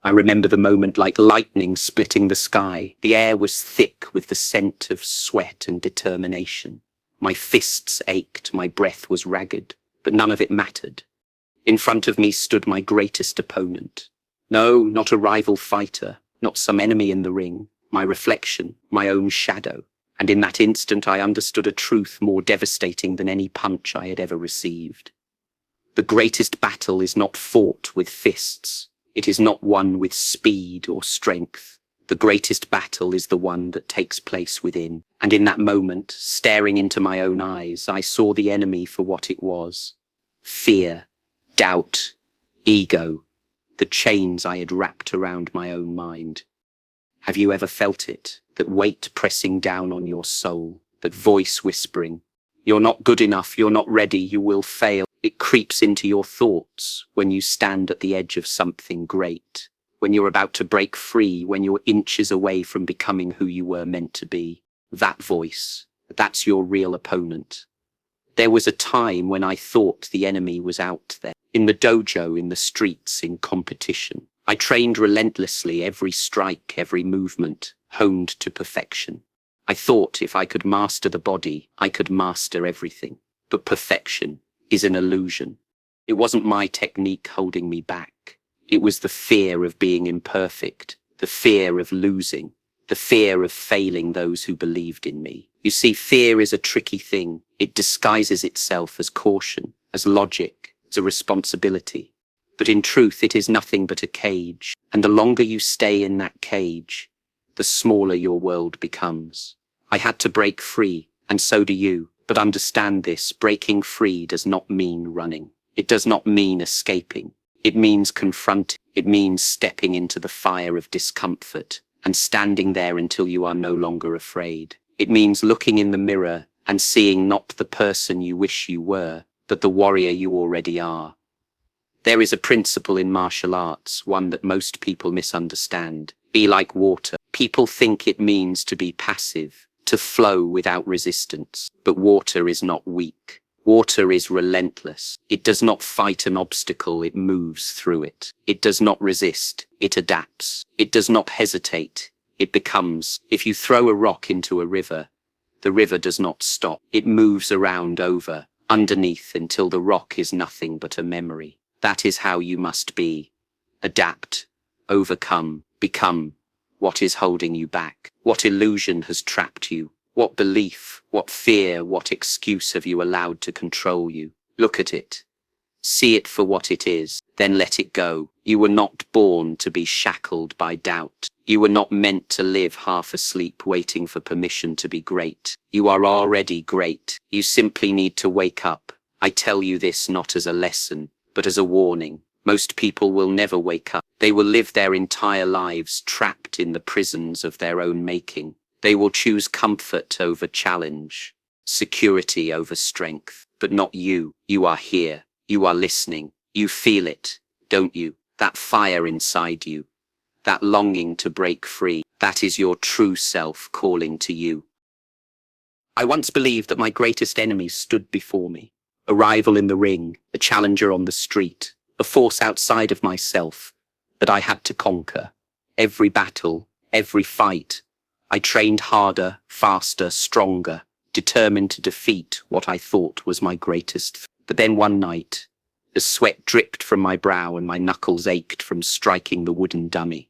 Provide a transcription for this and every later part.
I remember the moment like lightning splitting the sky. The air was thick with the scent of sweat and determination. My fists ached, my breath was ragged, but none of it mattered. In front of me stood my greatest opponent. No, not a rival fighter, not some enemy in the ring, my reflection, my own shadow. And in that instant I understood a truth more devastating than any punch I had ever received. The greatest battle is not fought with fists. It is not won with speed or strength. The greatest battle is the one that takes place within. And in that moment, staring into my own eyes, I saw the enemy for what it was. Fear, doubt, ego, the chains I had wrapped around my own mind. Have you ever felt it? That weight pressing down on your soul, that voice whispering, "You're not good enough, you're not ready, you will fail." It creeps into your thoughts when you stand at the edge of something great, when you're about to break free, when you're inches away from becoming who you were meant to be. That voice, that's your real opponent. There was a time when I thought the enemy was out there, in the dojo, in the streets, in competition. I trained relentlessly, every strike, every movement, honed to perfection. I thought if I could master the body, I could master everything. But perfection is an illusion. It wasn't my technique holding me back. It was the fear of being imperfect, the fear of losing, the fear of failing those who believed in me. You see, fear is a tricky thing. It disguises itself as caution, as logic, as a responsibility. But in truth, it is nothing but a cage. And the longer you stay in that cage, the smaller your world becomes. I had to break free, and so do you. But understand this, breaking free does not mean running. It does not mean escaping. It means confronting. It means stepping into the fire of discomfort and standing there until you are no longer afraid. It means looking in the mirror and seeing not the person you wish you were, but the warrior you already are. There is a principle in martial arts, one that most people misunderstand. Be like water. People think it means to be passive, to flow without resistance. But water is not weak. Water is relentless. It does not fight an obstacle, it moves through it. It does not resist, it adapts. It does not hesitate, it becomes. If you throw a rock into a river, the river does not stop. It moves around over, underneath until the rock is nothing but a memory. That is how you must be. Adapt, overcome, become what is holding you back. What illusion has trapped you? What belief, what fear, what excuse have you allowed to control you? Look at it. See it for what it is, then let it go. You were not born to be shackled by doubt. You were not meant to live half asleep waiting for permission to be great. You are already great. You simply need to wake up. I tell you this not as a lesson, but as a warning. Most people will never wake up. They will live their entire lives trapped in the prisons of their own making. They will choose comfort over challenge, security over strength. But not you. You are here. You are listening. You feel it, don't you? That fire inside you. That longing to break free. That is your true self calling to you. I once believed that my greatest enemies stood before me. A rival in the ring, a challenger on the street, a force outside of myself that I had to conquer. Every battle, every fight, I trained harder, faster, stronger, determined to defeat what I thought was my greatest. But then one night, the sweat dripped from my brow and my knuckles ached from striking the wooden dummy.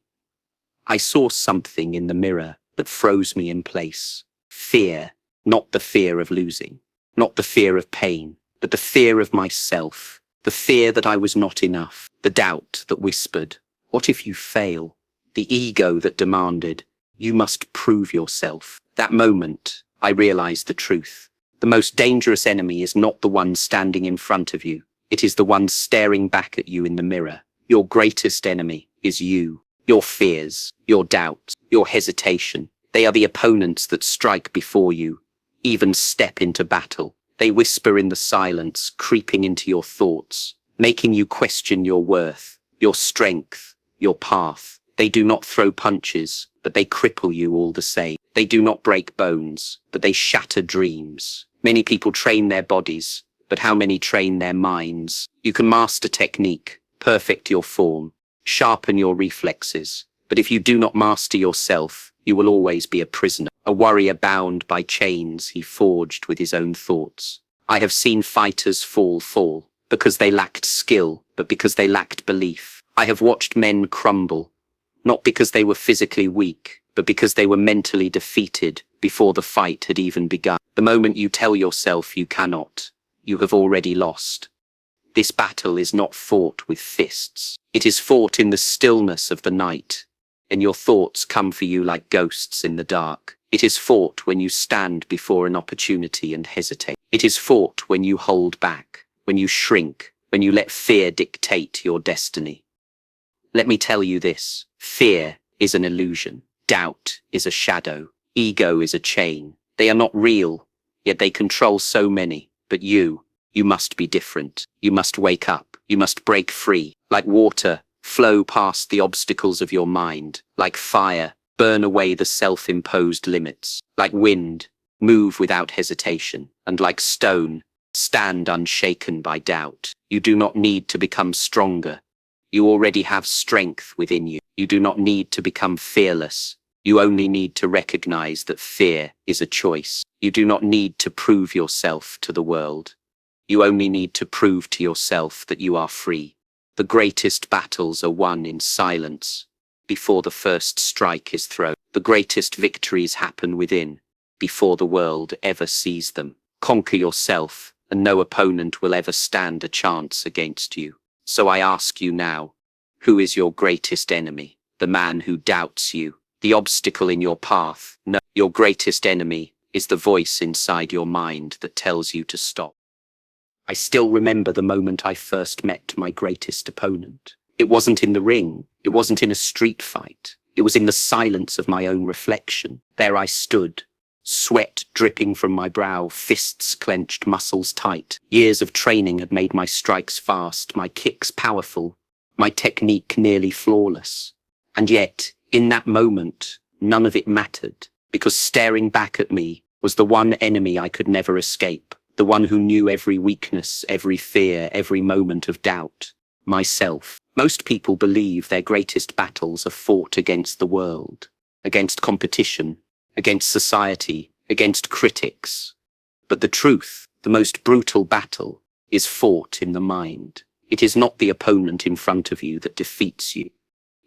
I saw something in the mirror that froze me in place. Fear, not the fear of losing, not the fear of pain, but the fear of myself, the fear that I was not enough, the doubt that whispered, "What if you fail?" The ego that demanded, "You must prove yourself." That moment, I realized the truth. The most dangerous enemy is not the one standing in front of you. It is the one staring back at you in the mirror. Your greatest enemy is you. Your fears, your doubts, your hesitation. They are the opponents that strike before you, even step into battle. They whisper in the silence, creeping into your thoughts, making you question your worth, your strength, your path. They do not throw punches, but they cripple you all the same. They do not break bones, but they shatter dreams. Many people train their bodies, but how many train their minds? You can master technique, perfect your form, Sharpen your reflexes. But if you do not master yourself, you will always be a prisoner, a warrior bound by chains he forged with his own thoughts. I have seen fighters fall, because they lacked skill, but because they lacked belief. I have watched men crumble, not because they were physically weak, but because they were mentally defeated before the fight had even begun. The moment you tell yourself you cannot, you have already lost. This battle is not fought with fists. It is fought in the stillness of the night, and your thoughts come for you like ghosts in the dark. It is fought when you stand before an opportunity and hesitate. It is fought when you hold back, when you shrink, when you let fear dictate your destiny. Let me tell you this: fear is an illusion. Doubt is a shadow. Ego is a chain. They are not real, yet they control so many. But you must be different. You must wake up. You must break free. Like water, flow past the obstacles of your mind. Like fire, burn away the self-imposed limits. Like wind, move without hesitation. And like stone, stand unshaken by doubt. You do not need to become stronger. You already have strength within you. You do not need to become fearless. You only need to recognize that fear is a choice. You do not need to prove yourself to the world. You only need to prove to yourself that you are free. The greatest battles are won in silence, before the first strike is thrown. The greatest victories happen within, before the world ever sees them. Conquer yourself, and no opponent will ever stand a chance against you. So I ask you now, who is your greatest enemy? The man who doubts you, the obstacle in your path? No, your greatest enemy is the voice inside your mind that tells you to stop. I still remember the moment I first met my greatest opponent. It wasn't in the ring. It wasn't in a street fight. It was in the silence of my own reflection. There I stood, sweat dripping from my brow, fists clenched, muscles tight. Years of training had made my strikes fast, my kicks powerful, my technique nearly flawless. And yet, in that moment, none of it mattered, because staring back at me was the one enemy I could never escape, the one who knew every weakness, every fear, every moment of doubt: myself. Most people believe their greatest battles are fought against the world, against competition, against society, against critics. But the truth, the most brutal battle, is fought in the mind. It is not the opponent in front of you that defeats you.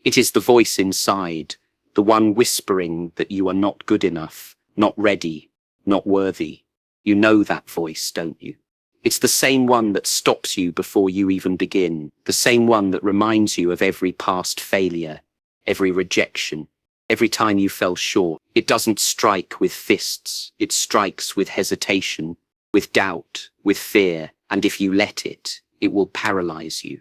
It is the voice inside, the one whispering that you are not good enough, not ready, not worthy. You know that voice, don't you? It's the same one that stops you before you even begin, the same one that reminds you of every past failure, every rejection, every time you fell short. It doesn't strike with fists. It strikes with hesitation, with doubt, with fear, and if you let it, it will paralyze you.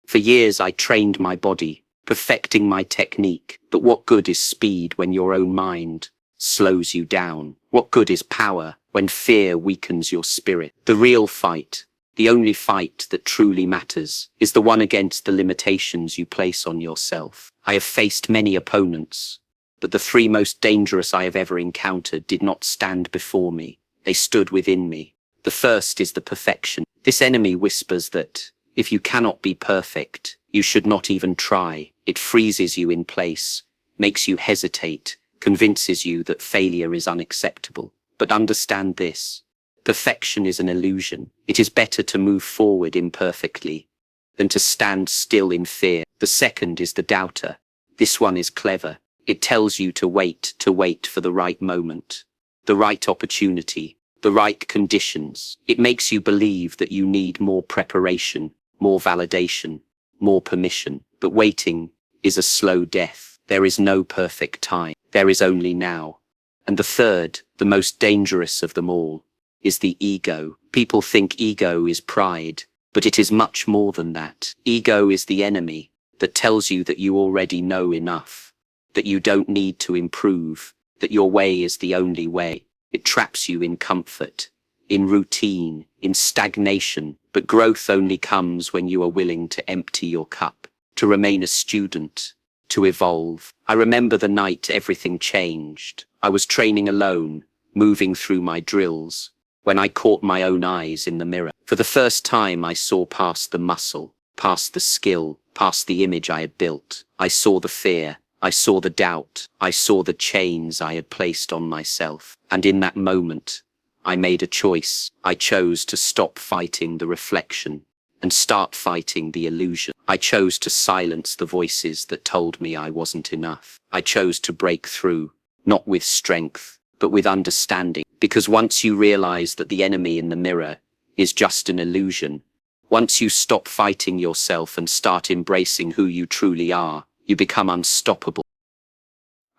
For years I trained my body, perfecting my technique, but what good is speed when your own mind slows you down? What good is power when fear weakens your spirit? The real fight, the only fight that truly matters, is the one against the limitations you place on yourself. I have faced many opponents, but the three most dangerous I have ever encountered did not stand before me. They stood within me. The first is the perfection. This enemy whispers that if you cannot be perfect, you should not even try. It freezes you in place, makes you hesitate, convinces you that failure is unacceptable. But understand this: perfection is an illusion. It is better to move forward imperfectly than to stand still in fear. The second is the doubter. This one is clever. It tells you to wait for the right moment, the right opportunity, the right conditions. It makes you believe that you need more preparation, more validation, more permission. But waiting is a slow death. There is no perfect time. There is only now. And the third, the most dangerous of them all, is the ego. People think ego is pride, but it is much more than that. Ego is the enemy that tells you that you already know enough, that you don't need to improve, that your way is the only way. It traps you in comfort, in routine, in stagnation. But growth only comes when you are willing to empty your cup, to remain a student, to evolve. I remember the night everything changed. I was training alone, moving through my drills, when I caught my own eyes in the mirror. For the first time, I saw past the muscle, past the skill, past the image I had built. I saw the fear. I saw the doubt. I saw the chains I had placed on myself. And in that moment, I made a choice. I chose to stop fighting the reflection and start fighting the illusion. I chose to silence the voices that told me I wasn't enough. I chose to break through, not with strength, but with understanding. Because once you realize that the enemy in the mirror is just an illusion, once you stop fighting yourself and start embracing who you truly are, you become unstoppable.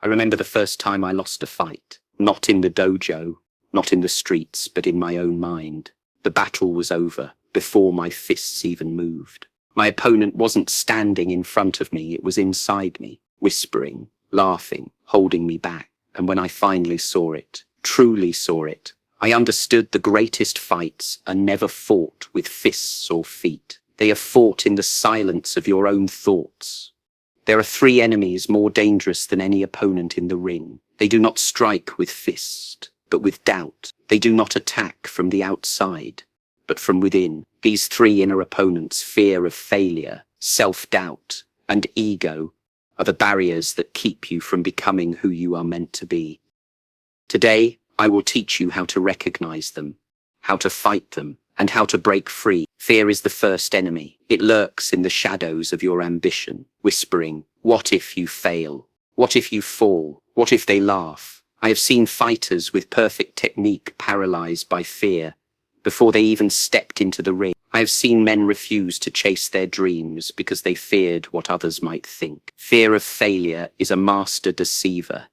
I remember the first time I lost a fight, not in the dojo, not in the streets, but in my own mind. The battle was over before my fists even moved. My opponent wasn't standing in front of me, it was inside me, whispering, laughing, holding me back. And when I finally saw it, truly saw it, I understood the greatest fights are never fought with fists or feet. They are fought in the silence of your own thoughts. There are three enemies more dangerous than any opponent in the ring. They do not strike with fist, but with doubt. They do not attack from the outside, but from within. These three inner opponents, fear of failure, self-doubt, and ego, are the barriers that keep you from becoming who you are meant to be. Today, I will teach you how to recognize them, how to fight them, and how to break free. Fear is the first enemy. It lurks in the shadows of your ambition, whispering, what if you fail? What if you fall? What if they laugh? I have seen fighters with perfect technique paralyzed by fear before they even stepped into the ring. I have seen men refuse to chase their dreams because they feared what others might think. Fear of failure is a master deceiver.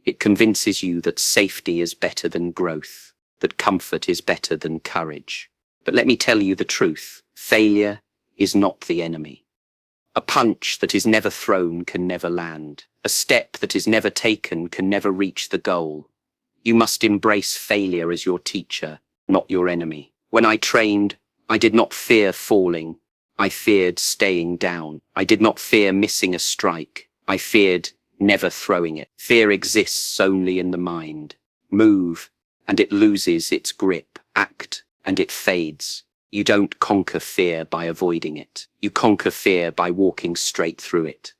It convinces you that safety is better than growth, that comfort is better than courage. But let me tell you the truth. Failure is not the enemy. A punch that is never thrown can never land. A step that is never taken can never reach the goal. You must embrace failure as your teacher, not your enemy. When I trained, I did not fear falling. I feared staying down. I did not fear missing a strike. I feared never throwing it. Fear exists only in the mind. Move, and it loses its grip. Act, and it fades. You don't conquer fear by avoiding it. You conquer fear by walking straight through it.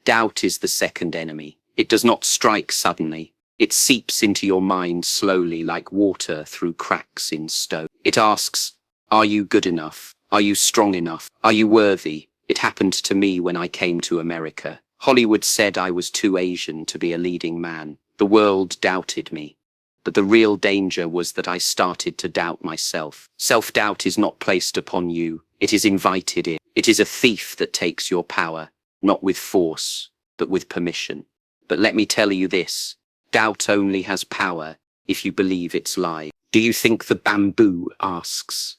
Doubt is the second enemy. It does not strike suddenly. It seeps into your mind slowly like water through cracks in stone. It asks, are you good enough? Are you strong enough? Are you worthy? It happened to me when I came to America. Hollywood said I was too Asian to be a leading man. The world doubted me. But the real danger was that I started to doubt myself. Self-doubt is not placed upon you. It is invited in. It is a thief that takes your power, not with force, but with permission. But let me tell you this. Doubt only has power if you believe its lie. Do you think the bamboo asks,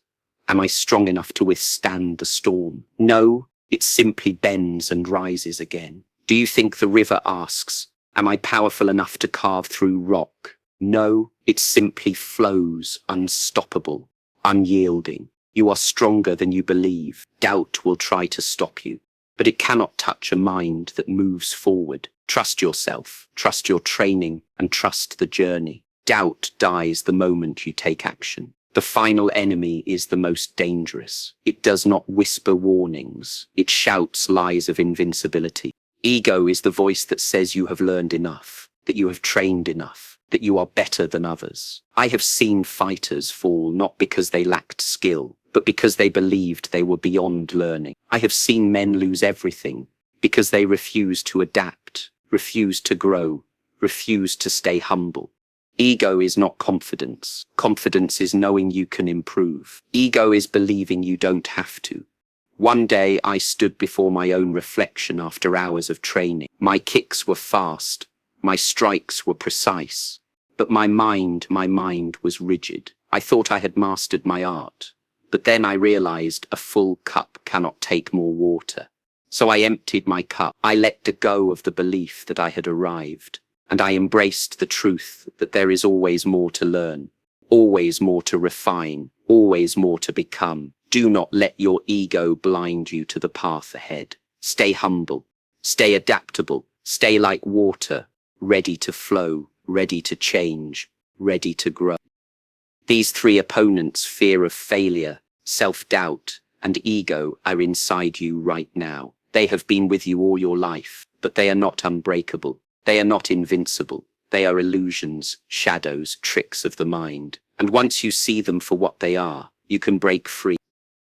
am I strong enough to withstand the storm? No, it simply bends and rises again. Do you think the river asks, am I powerful enough to carve through rock? No, it simply flows, unstoppable, unyielding. You are stronger than you believe. Doubt will try to stop you, but it cannot touch a mind that moves forward. Trust yourself, trust your training, and trust the journey. Doubt dies the moment you take action. The final enemy is the most dangerous. It does not whisper warnings. It shouts lies of invincibility. Ego is the voice that says you have learned enough, that you have trained enough, that you are better than others. I have seen fighters fall not because they lacked skill, but because they believed they were beyond learning. I have seen men lose everything because they refused to adapt, refused to grow, refused to stay humble. Ego is not confidence. Confidence is knowing you can improve. Ego is believing you don't have to. One day I stood before my own reflection after hours of training. My kicks were fast. My strikes were precise. But my mind was rigid. I thought I had mastered my art. But then I realized a full cup cannot take more water. So I emptied my cup. I let go of the belief that I had arrived. And I embraced the truth that there is always more to learn, always more to refine, always more to become. Do not let your ego blind you to the path ahead. Stay humble, stay adaptable, stay like water, ready to flow, ready to change, ready to grow. These three opponents, fear of failure, self-doubt, and ego, are inside you right now. They have been with you all your life, but they are not unbreakable. They are not invincible. They are illusions, shadows, tricks of the mind. And once you see them for what they are, you can break free.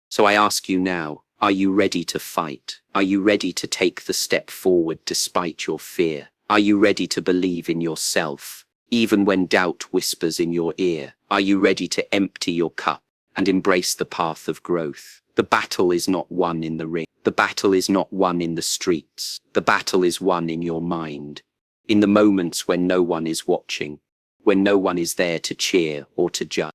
So I ask you now, are you ready to fight? Are you ready to take the step forward despite your fear? Are you ready to believe in yourself, even when doubt whispers in your ear? Are you ready to empty your cup and embrace the path of growth? The battle is not won in the ring. The battle is not won in the streets. The battle is won in your mind, in the moments when no one is watching, when no one is there to cheer or to judge.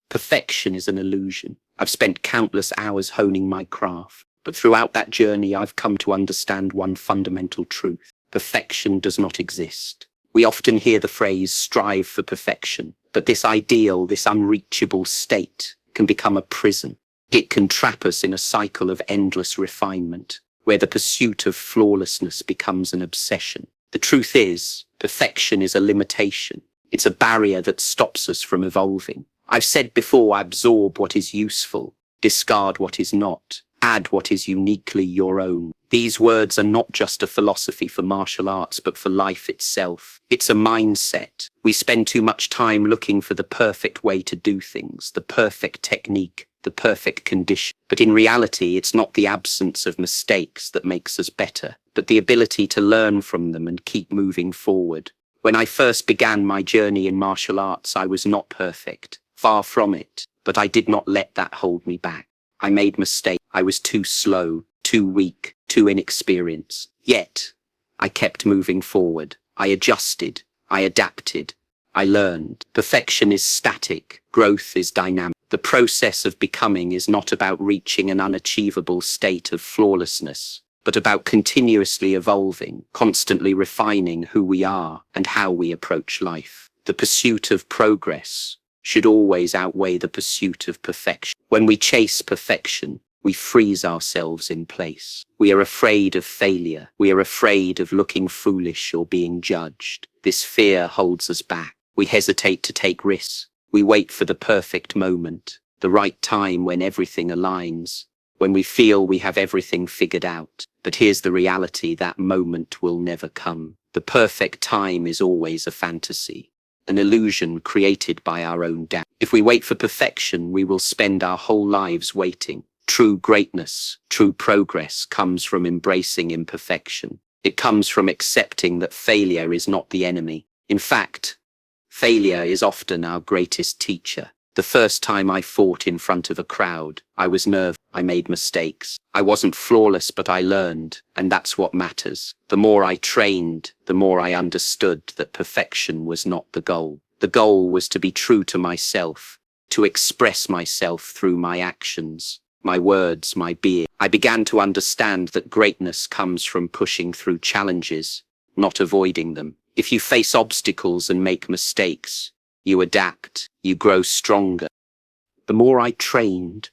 Perfection is an illusion. I've spent countless hours honing my craft, but throughout that journey I've come to understand one fundamental truth. Perfection does not exist. We often hear the phrase, strive for perfection, but this ideal, this unreachable state can become a prison. It can trap us in a cycle of endless refinement, where the pursuit of flawlessness becomes an obsession. The truth is, perfection is a limitation. It's a barrier that stops us from evolving. I've said before, absorb what is useful, discard what is not, add what is uniquely your own. These words are not just a philosophy for martial arts, but for life itself. It's a mindset. We spend too much time looking for the perfect way to do things, the perfect technique, the perfect condition. But in reality, it's not the absence of mistakes that makes us better, but the ability to learn from them and keep moving forward. When I first began my journey in martial arts, I was not perfect. Far from it, but I did not let that hold me back. I made mistakes. I was too slow, too weak, too inexperienced. Yet, I kept moving forward. I adjusted. I adapted. I learned. Perfection is static. Growth is dynamic. The process of becoming is not about reaching an unachievable state of flawlessness, but about continuously evolving, constantly refining who we are and how we approach life. The pursuit of progress should always outweigh the pursuit of perfection. When we chase perfection, we freeze ourselves in place. We are afraid of failure. We are afraid of looking foolish or being judged. This fear holds us back. We hesitate to take risks. We wait for the perfect moment, the right time when everything aligns, when we feel we have everything figured out. But here's the reality, that moment will never come. The perfect time is always a fantasy, an illusion created by our own doubt. If we wait for perfection, we will spend our whole lives waiting. True greatness, true progress comes from embracing imperfection. It comes from accepting that failure is not the enemy. In fact, failure is often our greatest teacher. The first time I fought in front of a crowd, I was nervous. I made mistakes. I wasn't flawless, but I learned, and that's what matters. The more I trained, the more I understood that perfection was not the goal. The goal was to be true to myself, to express myself through my actions, my words, my being. I began to understand that greatness comes from pushing through challenges, not avoiding them. If you face obstacles and make mistakes, you adapt, you grow stronger. The more I trained,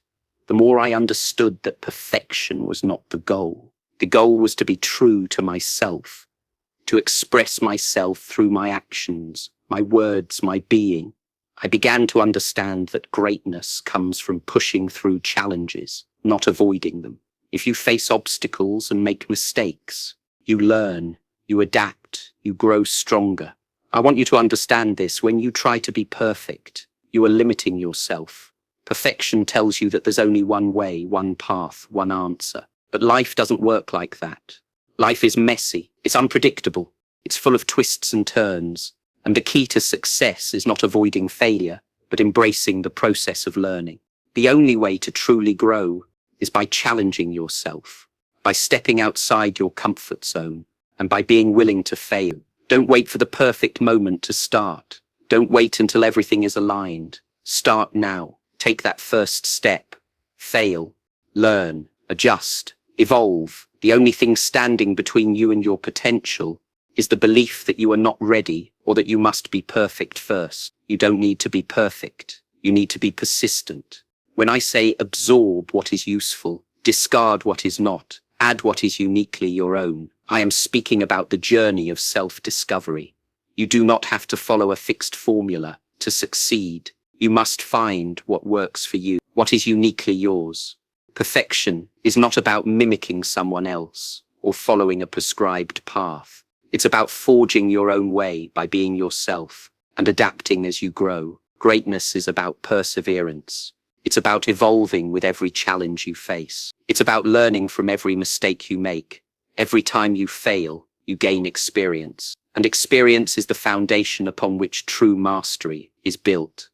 the more I understood that perfection was not the goal. The goal was to be true to myself, to express myself through my actions, my words, my being. I began to understand that greatness comes from pushing through challenges, not avoiding them. If you face obstacles and make mistakes, you learn, you adapt, you grow stronger. I want you to understand this. When you try to be perfect, you are limiting yourself. Perfection tells you that there's only one way, one path, one answer. But life doesn't work like that. Life is messy. It's unpredictable. It's full of twists and turns. And the key to success is not avoiding failure, but embracing the process of learning. The only way to truly grow is by challenging yourself, by stepping outside your comfort zone, and by being willing to fail. Don't wait for the perfect moment to start. Don't wait until everything is aligned. Start now. Take that first step. Fail. Learn. Adjust. Evolve. The only thing standing between you and your potential is the belief that you are not ready or that you must be perfect first. You don't need to be perfect. You need to be persistent. When I say absorb what is useful, discard what is not, add what is uniquely your own, I am speaking about the journey of self-discovery. You do not have to follow a fixed formula to succeed. You must find what works for you, what is uniquely yours. Perfection is not about mimicking someone else or following a prescribed path. It's about forging your own way by being yourself and adapting as you grow. Greatness is about perseverance. It's about evolving with every challenge you face. It's about learning from every mistake you make. Every time you fail, you gain experience. And experience is the foundation upon which true mastery is built.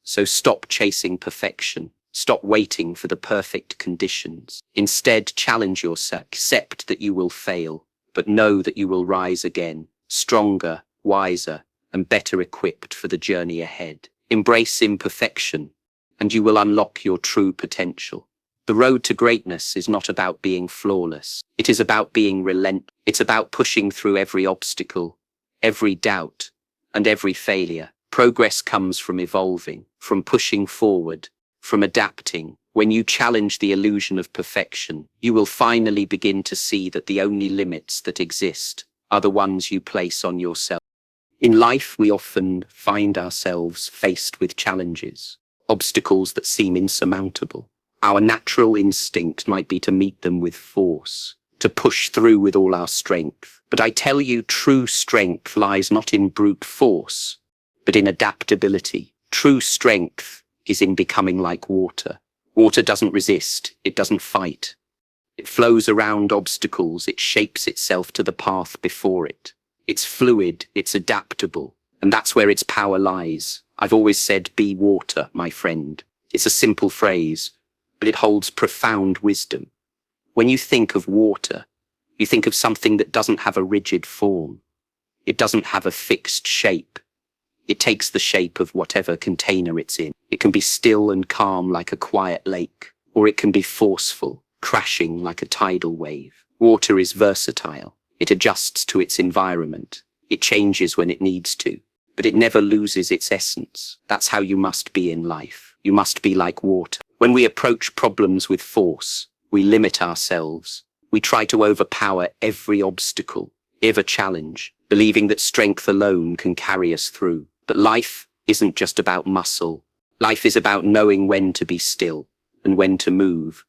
So stop chasing perfection. Stop waiting for the perfect conditions. Instead, challenge yourself. Accept that you will fail, but know that you will rise again, stronger, wiser, and better equipped for the journey ahead. Embrace imperfection, and you will unlock your true potential. The road to greatness is not about being flawless. It is about being relentless. It's about pushing through every obstacle, every doubt, and every failure. Progress comes from evolving, from pushing forward, from adapting. When you challenge the illusion of perfection, you will finally begin to see that the only limits that exist are the ones you place on yourself. In life, we often find ourselves faced with challenges, obstacles that seem insurmountable. Our natural instinct might be to meet them with force, to push through with all our strength. But I tell you, true strength lies not in brute force, but in adaptability. True strength is in becoming like water. Water doesn't resist, it doesn't fight. It flows around obstacles, it shapes itself to the path before it. It's fluid, it's adaptable, and that's where its power lies. I've always said, be water, my friend. It's a simple phrase, but it holds profound wisdom. When you think of water, you think of something that doesn't have a rigid form. It doesn't have a fixed shape. It takes the shape of whatever container it's in. It can be still and calm like a quiet lake, or it can be forceful, crashing like a tidal wave. Water is versatile. It adjusts to its environment. It changes when it needs to, but it never loses its essence. That's how you must be in life. You must be like water. When we approach problems with force, we limit ourselves. We try to overpower every obstacle, every challenge, believing that strength alone can carry us through. But life isn't just about muscle. Life is about knowing when to be still and when to move,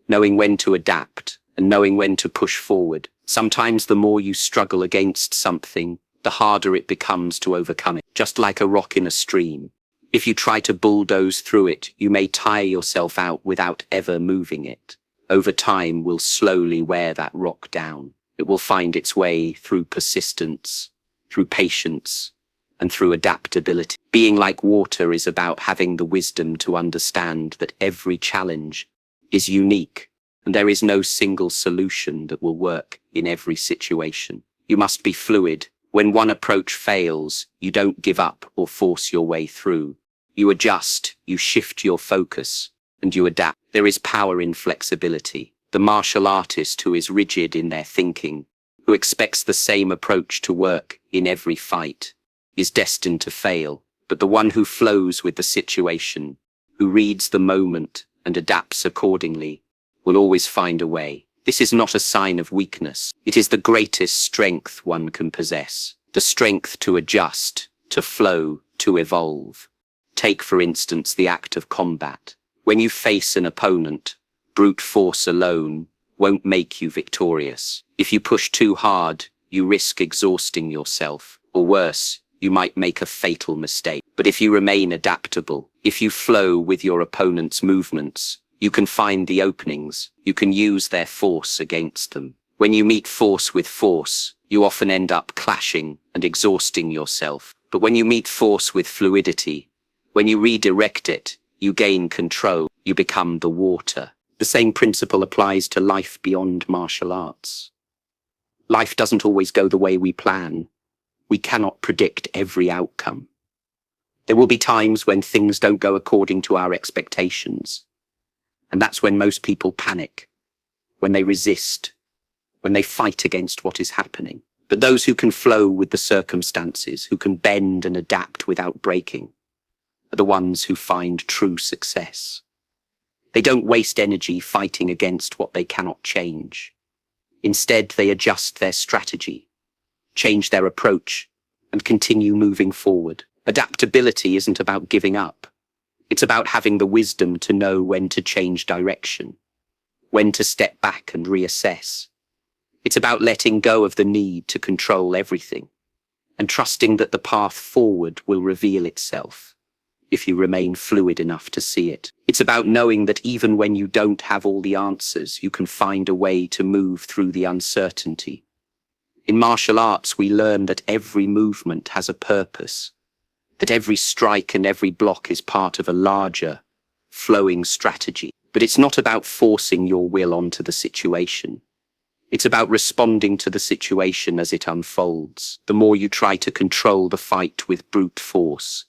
knowing when to adapt and knowing when to push forward. Sometimes the more you struggle against something, the harder it becomes to overcome it. Just like a rock in a stream. If you try to bulldoze through it, you may tire yourself out without ever moving it. Over time, we'll slowly wear that rock down. It will find its way through persistence, through patience, and through adaptability. Being like water is about having the wisdom to understand that every challenge is unique, and there is no single solution that will work in every situation. You must be fluid. When one approach fails, you don't give up or force your way through. You adjust, you shift your focus, and you adapt. There is power in flexibility. The martial artist who is rigid in their thinking, who expects the same approach to work in every fight, is destined to fail. But the one who flows with the situation, who reads the moment and adapts accordingly, will always find a way. This is not a sign of weakness. It is the greatest strength one can possess. The strength to adjust, to flow, to evolve. Take, for instance, the act of combat. When you face an opponent, brute force alone won't make you victorious. If you push too hard, you risk exhausting yourself. Or worse, you might make a fatal mistake. But if you remain adaptable, if you flow with your opponent's movements, you can find the openings. You can use their force against them. When you meet force with force, you often end up clashing and exhausting yourself. But when you meet force with fluidity, when you redirect it, you gain control. You become the water. The same principle applies to life beyond martial arts. Life doesn't always go the way we plan. We cannot predict every outcome. There will be times when things don't go according to our expectations. And that's when most people panic, when they resist, when they fight against what is happening. But those who can flow with the circumstances, who can bend and adapt without breaking, are the ones who find true success. They don't waste energy fighting against what they cannot change. Instead, they adjust their strategy, change their approach, and continue moving forward. Adaptability isn't about giving up. It's about having the wisdom to know when to change direction, when to step back and reassess. It's about letting go of the need to control everything and trusting that the path forward will reveal itself if you remain fluid enough to see it. It's about knowing that even when you don't have all the answers, you can find a way to move through the uncertainty. In martial arts, we learn that every movement has a purpose, that every strike and every block is part of a larger, flowing strategy. But it's not about forcing your will onto the situation. It's about responding to the situation as it unfolds. The more you try to control the fight with brute force,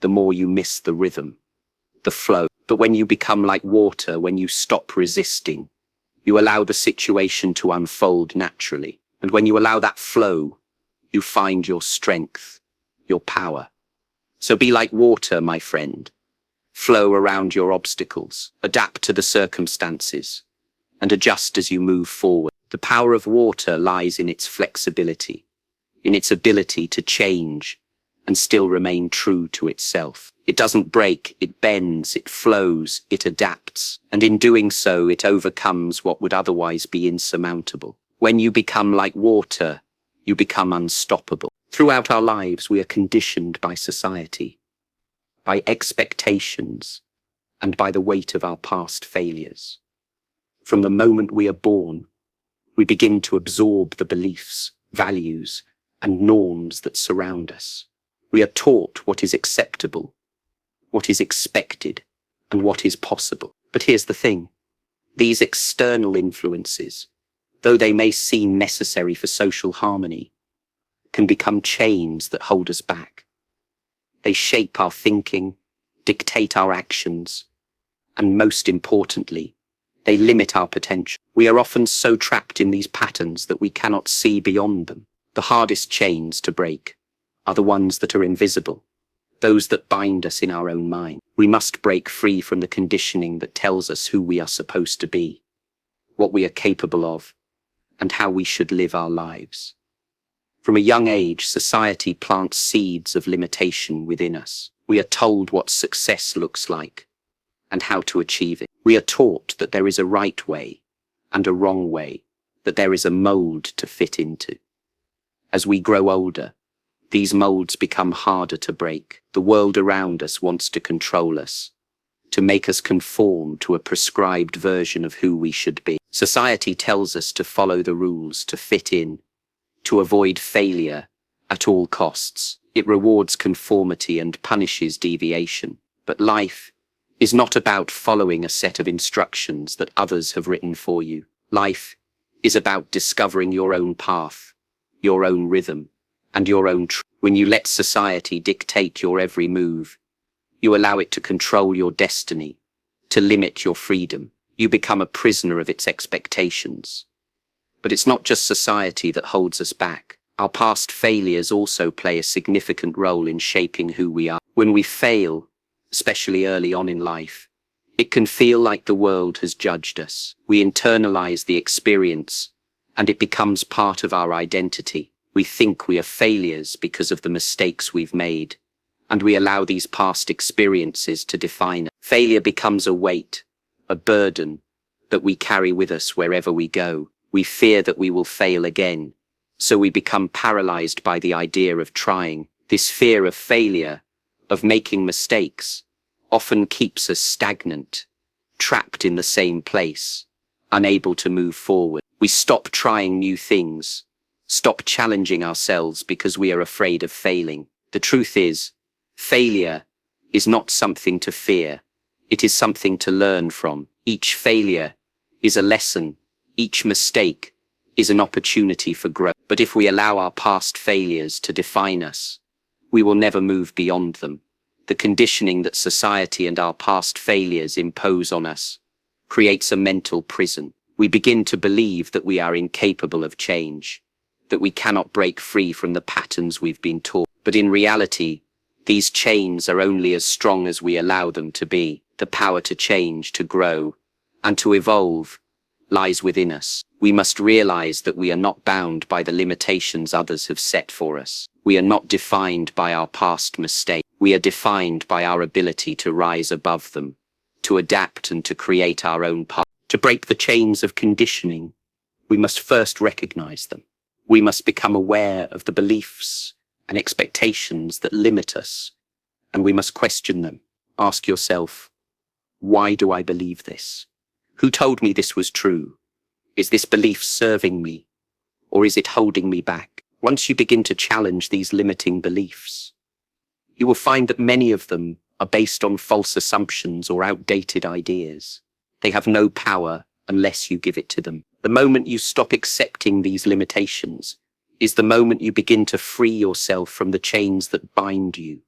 the more you miss the rhythm, the flow. But when you become like water, when you stop resisting, you allow the situation to unfold naturally. And when you allow that flow, you find your strength, your power. So be like water, my friend. Flow around your obstacles, adapt to the circumstances, and adjust as you move forward. The power of water lies in its flexibility, in its ability to change and still remain true to itself. It doesn't break, it bends, it flows, it adapts, and in doing so, it overcomes what would otherwise be insurmountable. When you become like water, you become unstoppable. Throughout our lives, we are conditioned by society, by expectations, and by the weight of our past failures. From the moment we are born, we begin to absorb the beliefs, values, and norms that surround us. We are taught what is acceptable, what is expected, and what is possible. But here's the thing. These external influences, though they may seem necessary for social harmony, can become chains that hold us back. They shape our thinking, dictate our actions, and most importantly, they limit our potential. We are often so trapped in these patterns that we cannot see beyond them. The hardest chains to break are the ones that are invisible, those that bind us in our own mind. We must break free from the conditioning that tells us who we are supposed to be, what we are capable of, and how we should live our lives. From a young age, society plants seeds of limitation within us. We are told what success looks like and how to achieve it. We are taught that there is a right way and a wrong way, that there is a mold to fit into. As we grow older, these molds become harder to break. The world around us wants to control us, to make us conform to a prescribed version of who we should be. Society tells us to follow the rules, to fit in, to avoid failure at all costs. It rewards conformity and punishes deviation. But life is not about following a set of instructions that others have written for you. Life is about discovering your own path, your own rhythm, and your own truth. When you let society dictate your every move, you allow it to control your destiny, to limit your freedom. You become a prisoner of its expectations. But it's not just society that holds us back. Our past failures also play a significant role in shaping who we are. When we fail, especially early on in life, it can feel like the world has judged us. We internalize the experience, and it becomes part of our identity. We think we are failures because of the mistakes we've made, and we allow these past experiences to define us. Failure becomes a weight, a burden that we carry with us wherever we go. We fear that we will fail again, so we become paralyzed by the idea of trying. This fear of failure, of making mistakes, often keeps us stagnant, trapped in the same place, unable to move forward. We stop trying new things, stop challenging ourselves because we are afraid of failing. The truth is, failure is not something to fear. It is something to learn from. Each failure is a lesson. Each mistake is an opportunity for growth. But if we allow our past failures to define us, we will never move beyond them. The conditioning that society and our past failures impose on us creates a mental prison. We begin to believe that we are incapable of change, that we cannot break free from the patterns we've been taught. But in reality, these chains are only as strong as we allow them to be. The power to change, to grow, and to evolve lies within us. We must realize that we are not bound by the limitations others have set for us. We are not defined by our past mistakes. We are defined by our ability to rise above them, to adapt and to create our own path. To break the chains of conditioning, we must first recognize them. We must become aware of the beliefs and expectations that limit us, and we must question them. Ask yourself, why do I believe this? Who told me this was true? Is this belief serving me, or is it holding me back? Once you begin to challenge these limiting beliefs, you will find that many of them are based on false assumptions or outdated ideas. They have no power unless you give it to them. The moment you stop accepting these limitations is the moment you begin to free yourself from the chains that bind you.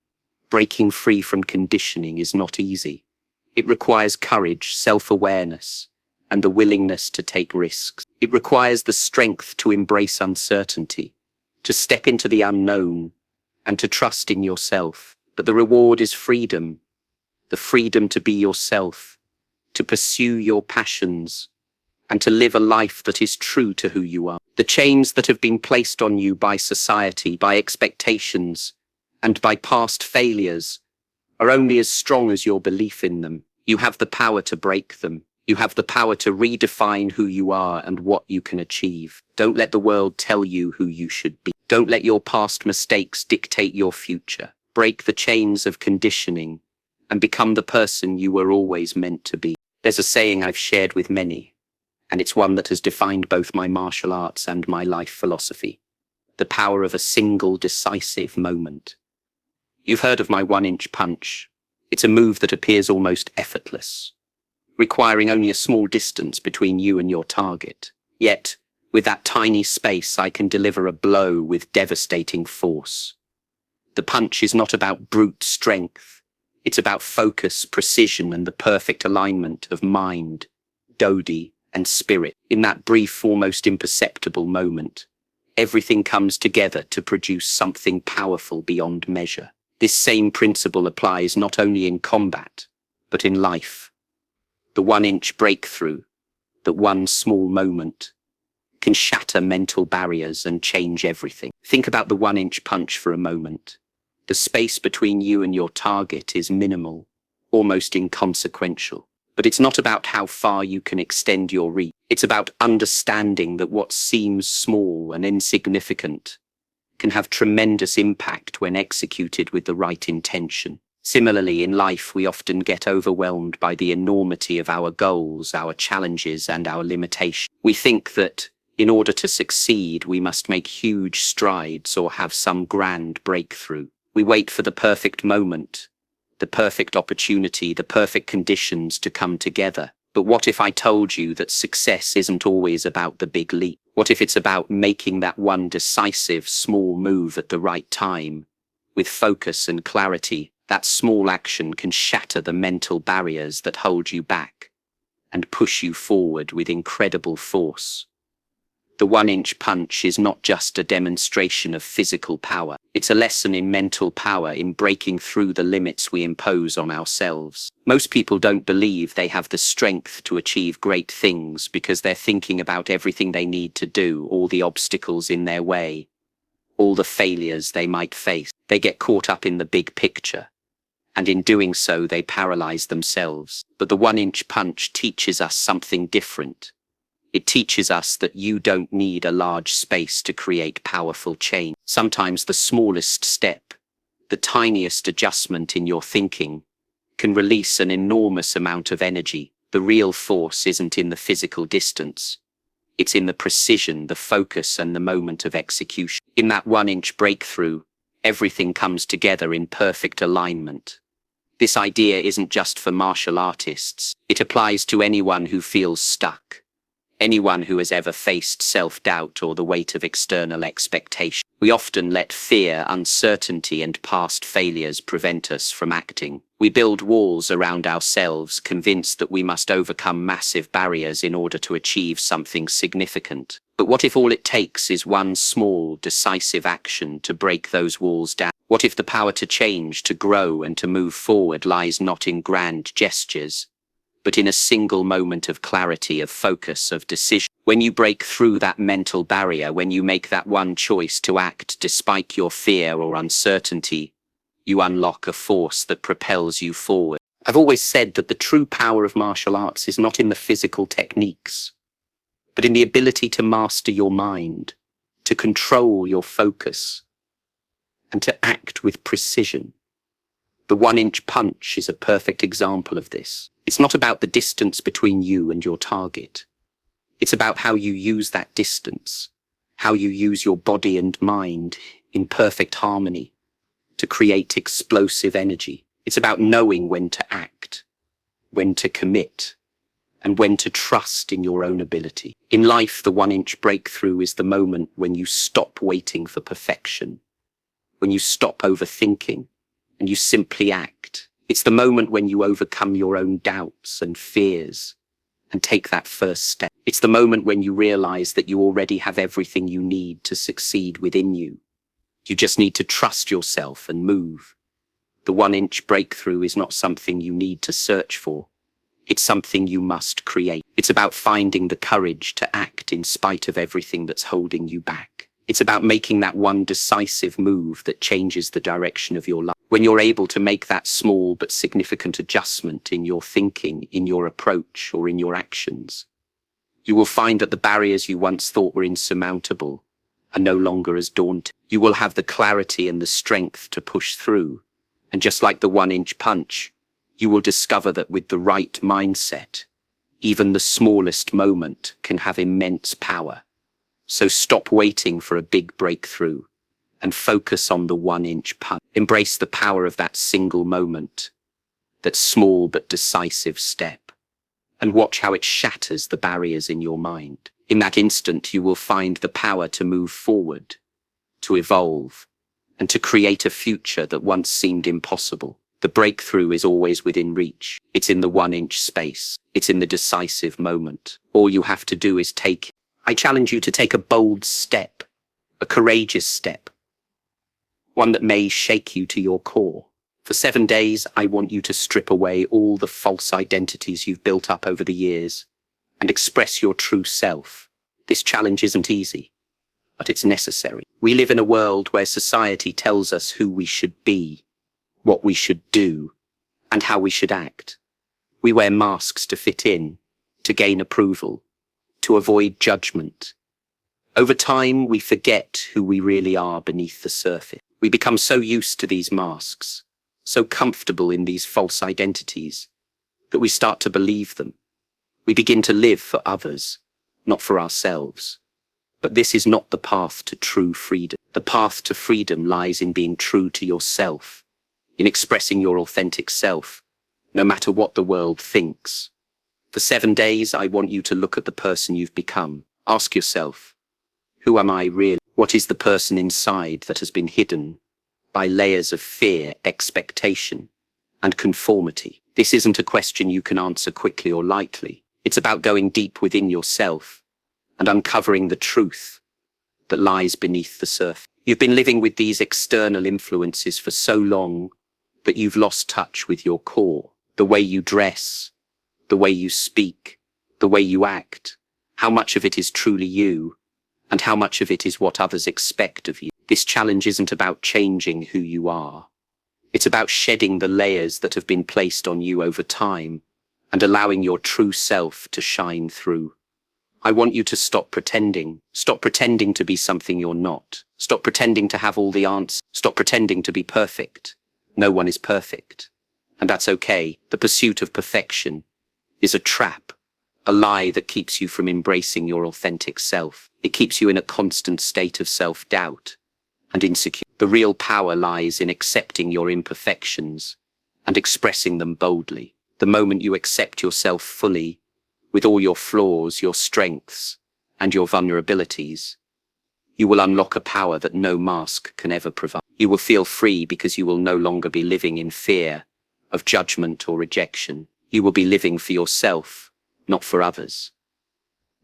Breaking free from conditioning is not easy. It requires courage, self-awareness, and the willingness to take risks. It requires the strength to embrace uncertainty, to step into the unknown, and to trust in yourself. But the reward is freedom, the freedom to be yourself, to pursue your passions, and to live a life that is true to who you are. The chains that have been placed on you by society, by expectations, and by past failures are only as strong as your belief in them. You have the power to break them. You have the power to redefine who you are and what you can achieve. Don't let the world tell you who you should be. Don't let your past mistakes dictate your future. Break the chains of conditioning and become the person you were always meant to be. There's a saying I've shared with many, and it's one that has defined both my martial arts and my life philosophy. The power of a single decisive moment. You've heard of my 1-inch punch. It's a move that appears almost effortless, requiring only a small distance between you and your target. Yet, with that tiny space, I can deliver a blow with devastating force. The punch is not about brute strength. It's about focus, precision, and the perfect alignment of mind, dodi, and spirit. In that brief, almost imperceptible moment, everything comes together to produce something powerful beyond measure. This same principle applies not only in combat, but in life. The 1-inch breakthrough, that one small moment, can shatter mental barriers and change everything. Think about the 1-inch punch for a moment. The space between you and your target is minimal, almost inconsequential. But it's not about how far you can extend your reach. It's about understanding that what seems small and insignificant can have tremendous impact when executed with the right intention. Similarly, in life, we often get overwhelmed by the enormity of our goals, our challenges, and our limitations. We think that in order to succeed, we must make huge strides or have some grand breakthrough. We wait for the perfect moment, the perfect opportunity, the perfect conditions to come together. But what if I told you that success isn't always about the big leap? What if it's about making that one decisive small move at the right time? With focus and clarity, that small action can shatter the mental barriers that hold you back and push you forward with incredible force. The 1-inch punch is not just a demonstration of physical power. It's a lesson in mental power, in breaking through the limits we impose on ourselves. Most people don't believe they have the strength to achieve great things because they're thinking about everything they need to do, all the obstacles in their way, all the failures they might face. They get caught up in the big picture, and in doing so, they paralyze themselves. But the 1-inch punch teaches us something different. It teaches us that you don't need a large space to create powerful change. Sometimes the smallest step, the tiniest adjustment in your thinking, can release an enormous amount of energy. The real force isn't in the physical distance. It's in the precision, the focus, and the moment of execution. In that 1-inch breakthrough, everything comes together in perfect alignment. This idea isn't just for martial artists. It applies to anyone who feels stuck. Anyone who has ever faced self-doubt or the weight of external expectation. We often let fear, uncertainty, and past failures prevent us from acting. We build walls around ourselves, convinced that we must overcome massive barriers in order to achieve something significant. But what if all it takes is one small, decisive action to break those walls down? What if the power to change, to grow, and to move forward lies not in grand gestures, but in a single moment of clarity, of focus, of decision? When you break through that mental barrier, when you make that one choice to act despite your fear or uncertainty, you unlock a force that propels you forward. I've always said that the true power of martial arts is not in the physical techniques, but in the ability to master your mind, to control your focus, and to act with precision. The 1-inch punch is a perfect example of this. It's not about the distance between you and your target. It's about how you use that distance, how you use your body and mind in perfect harmony to create explosive energy. It's about knowing when to act, when to commit, and when to trust in your own ability. In life, the 1-inch breakthrough is the moment when you stop waiting for perfection, when you stop overthinking, and you simply act. It's the moment when you overcome your own doubts and fears and take that first step. It's the moment when you realize that you already have everything you need to succeed within you. You just need to trust yourself and move. The 1-inch breakthrough is not something you need to search for. It's something you must create. It's about finding the courage to act in spite of everything that's holding you back. It's about making that one decisive move that changes the direction of your life. When you're able to make that small but significant adjustment in your thinking, in your approach, or in your actions, you will find that the barriers you once thought were insurmountable are no longer as daunting. You will have the clarity and the strength to push through. And just like the 1-inch punch, you will discover that with the right mindset, even the smallest moment can have immense power. So stop waiting for a big breakthrough and focus on the 1-inch punch. Embrace the power of that single moment, that small but decisive step, and watch how it shatters the barriers in your mind. In that instant, you will find the power to move forward, to evolve, and to create a future that once seemed impossible. The breakthrough is always within reach. It's in the 1-inch space. It's in the decisive moment. All you have to do is take it. I challenge you to take a bold step, a courageous step, one that may shake you to your core. For 7 days, I want you to strip away all the false identities you've built up over the years and express your true self. This challenge isn't easy, but it's necessary. We live in a world where society tells us who we should be, what we should do, and how we should act. We wear masks to fit in, to gain approval, to avoid judgment. Over time, we forget who we really are beneath the surface. We become so used to these masks, so comfortable in these false identities, that we start to believe them. We begin to live for others, not for ourselves. But this is not the path to true freedom. The path to freedom lies in being true to yourself, in expressing your authentic self, no matter what the world thinks. For 7 days, I want you to look at the person you've become. Ask yourself, who am I really? What is the person inside that has been hidden by layers of fear, expectation, and conformity? This isn't a question you can answer quickly or lightly. It's about going deep within yourself and uncovering the truth that lies beneath the surface. You've been living with these external influences for so long that you've lost touch with your core, the way you dress, the way you speak, the way you act. How much of it is truly you, and how much of it is what others expect of you? This challenge isn't about changing who you are. It's about shedding the layers that have been placed on you over time and allowing your true self to shine through. I want you to stop pretending. Stop pretending to be something you're not. Stop pretending to have all the answers. Stop pretending to be perfect. No one is perfect, and that's okay. The pursuit of perfection is a trap, a lie that keeps you from embracing your authentic self. It keeps you in a constant state of self-doubt and insecurity. The real power lies in accepting your imperfections and expressing them boldly. The moment you accept yourself fully, with all your flaws, your strengths, and your vulnerabilities, you will unlock a power that no mask can ever provide. You will feel free because you will no longer be living in fear of judgment or rejection. You will be living for yourself, not for others.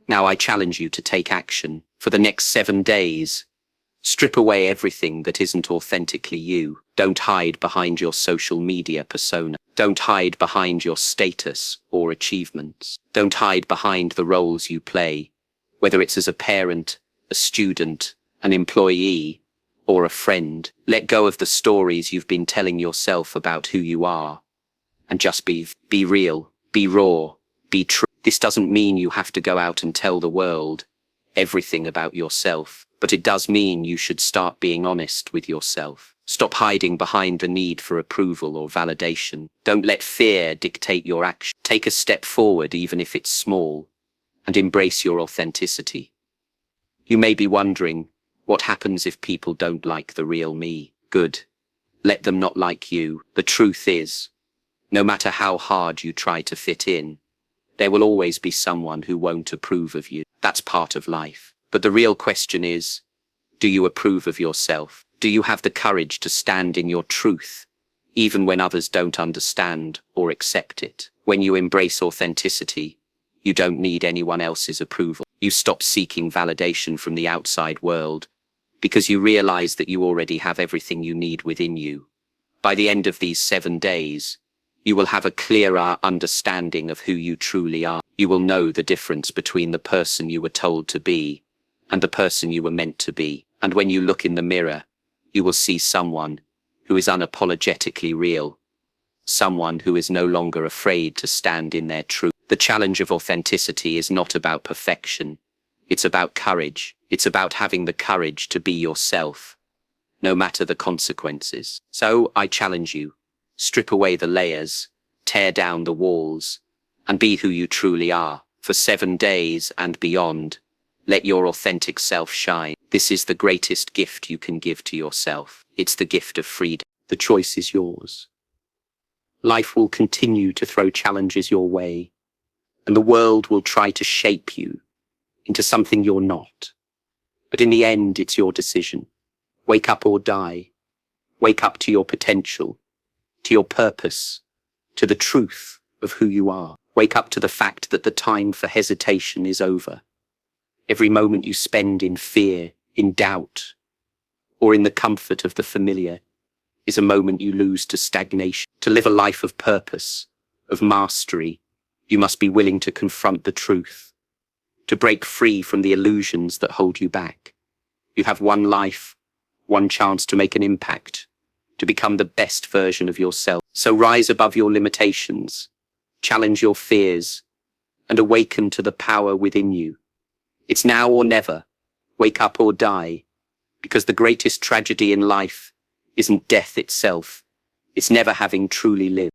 Now I challenge you to take action. For the next 7 days, strip away everything that isn't authentically you. Don't hide behind your social media persona. Don't hide behind your status or achievements. Don't hide behind the roles you play, whether it's as a parent, a student, an employee, or a friend. Let go of the stories you've been telling yourself about who you are, and just be real, be raw, be true. This doesn't mean you have to go out and tell the world everything about yourself, but it does mean you should start being honest with yourself. Stop hiding behind the need for approval or validation. Don't let fear dictate your action. Take a step forward, even if it's small, and embrace your authenticity. You may be wondering, what happens if people don't like the real me? Good. Let them not like you. The truth is, no matter how hard you try to fit in, there will always be someone who won't approve of you. That's part of life. But the real question is, do you approve of yourself? Do you have the courage to stand in your truth, even when others don't understand or accept it? When you embrace authenticity, you don't need anyone else's approval. You stop seeking validation from the outside world because you realize that you already have everything you need within you. By the end of these 7 days, you will have a clearer understanding of who you truly are. You will know the difference between the person you were told to be and the person you were meant to be. And when you look in the mirror, you will see someone who is unapologetically real, someone who is no longer afraid to stand in their truth. The challenge of authenticity is not about perfection. It's about courage. It's about having the courage to be yourself, no matter the consequences. So I challenge you, strip away the layers, tear down the walls, and be who you truly are. For 7 days and beyond, let your authentic self shine. This is the greatest gift you can give to yourself. It's the gift of freedom. The choice is yours. Life will continue to throw challenges your way, and the world will try to shape you into something you're not. But in the end, it's your decision. Wake up or die. Wake up to your potential, to your purpose, to the truth of who you are. Wake up to the fact that the time for hesitation is over. Every moment you spend in fear, in doubt, or in the comfort of the familiar is a moment you lose to stagnation. To live a life of purpose, of mastery, you must be willing to confront the truth, to break free from the illusions that hold you back. You have one life, one chance to make an impact, to become the best version of yourself. So rise above your limitations, challenge your fears, and awaken to the power within you. It's now or never. Wake up or die, because the greatest tragedy in life isn't death itself. It's never having truly lived.